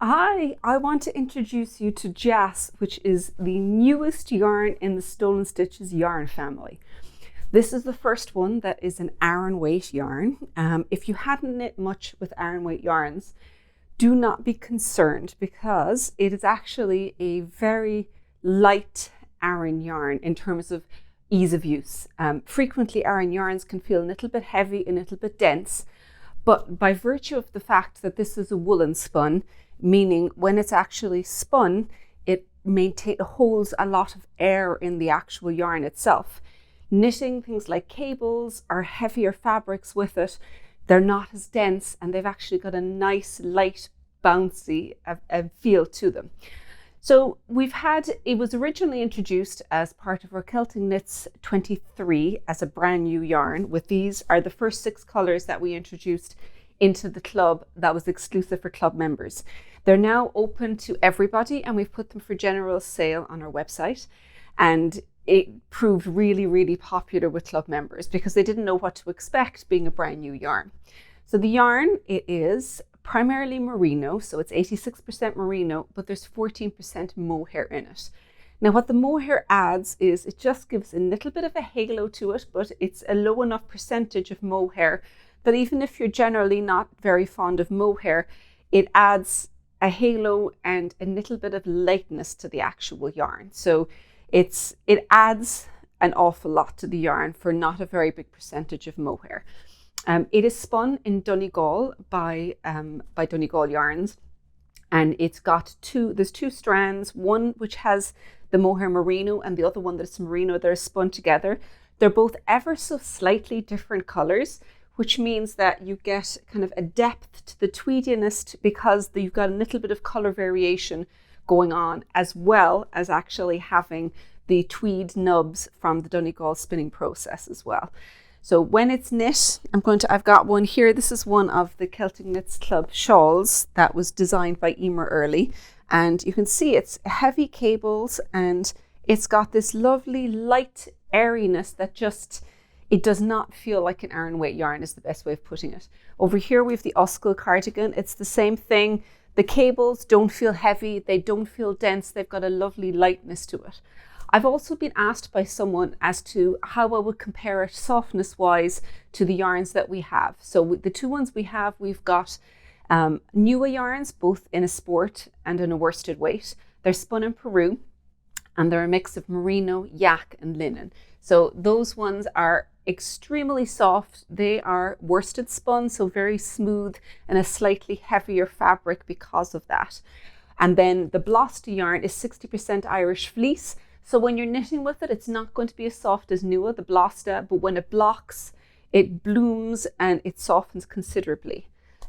I want to introduce you to Deas, which is the newest yarn in the Stolen Stitches yarn family. This is the first one that is an aran weight yarn. If you hadn't knit much with aran weight yarns, do not be concerned because it is actually a very light aran yarn in terms of ease of use. Frequently aran yarns can feel a little bit heavy, a little bit dense, but by virtue of the fact that this is a woolen spun, meaning when it's actually spun, it holds a lot of air in the actual yarn itself. Knitting things like cables or heavier fabrics with it, they're not as dense and they've actually got a nice, light, bouncy feel to them. So it was originally introduced as part of our Celtic Knits 23 as a brand new yarn. These are the first 6 colours that we introduced into the club that was exclusive for club members. They're now open to everybody and we've put them for general sale on our website. And it proved really, really popular with club members because they didn't know what to expect being a brand new yarn. So the yarn, it is primarily merino, so it's 86% merino, but there's 14% mohair in it. Now what the mohair adds is it just gives a little bit of a halo to it, but it's a low enough percentage of mohair that even if you're generally not very fond of mohair, it adds a halo and a little bit of lightness to the actual yarn. So it adds an awful lot to the yarn for not a very big percentage of mohair. It is spun in Donegal by Donegal Yarns, and there's 2 strands, one which has the mohair merino and the other one that's merino. They're spun together. They're both ever so slightly different colors, which means that you get kind of a depth to the tweediness because you've got a little bit of color variation going on, as well as actually having the tweed nubs from the Donegal spinning process as well. So when it's knit, I've got one here. This is one of the Celtic Knits Club shawls that was designed by Emer Early. And you can see it's heavy cables and it's got this lovely light airiness that it does not feel like an aran weight yarn is the best way of putting it. Over here we have the Oscar cardigan. It's the same thing. The cables don't feel heavy. They don't feel dense. They've got a lovely lightness to it. I've also been asked by someone as to how I would compare it softness wise to the yarns that we have. So the 2 ones we've got newer yarns, both in a sport and in a worsted weight. They're spun in Peru and they're a mix of merino, yak and linen. So those ones are extremely soft. They are worsted spun, so very smooth and a slightly heavier fabric because of that. And then the Blosta yarn is 60% Irish fleece. So when you're knitting with it, it's not going to be as soft as Nua, the Blosta, but when it blocks, it blooms and it softens considerably.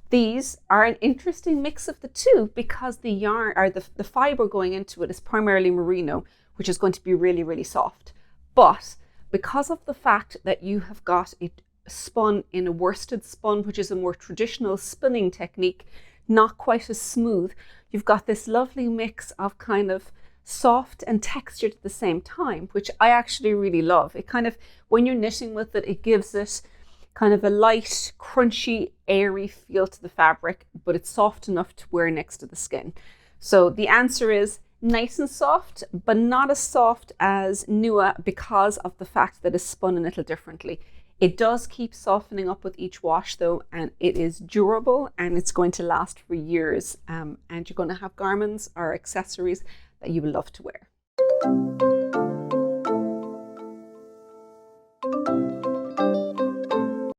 These are an interesting mix of the 2 because the yarn or the fiber going into it is primarily merino, which is going to be really, really soft. But because of the fact that you have got it spun in a worsted spun, which is a more traditional spinning technique, not quite as smooth, you've got this lovely mix of kind of soft and textured at the same time, which I actually really love. It kind of, when you're knitting with it, it gives it kind of a light, crunchy, airy feel to the fabric, but it's soft enough to wear next to the skin. So the answer is nice and soft, but not as soft as Nua because of the fact that it's spun a little differently. It does keep softening up with each wash though, and it is durable and it's going to last for years. And you're going to have garments or accessories that you will love to wear.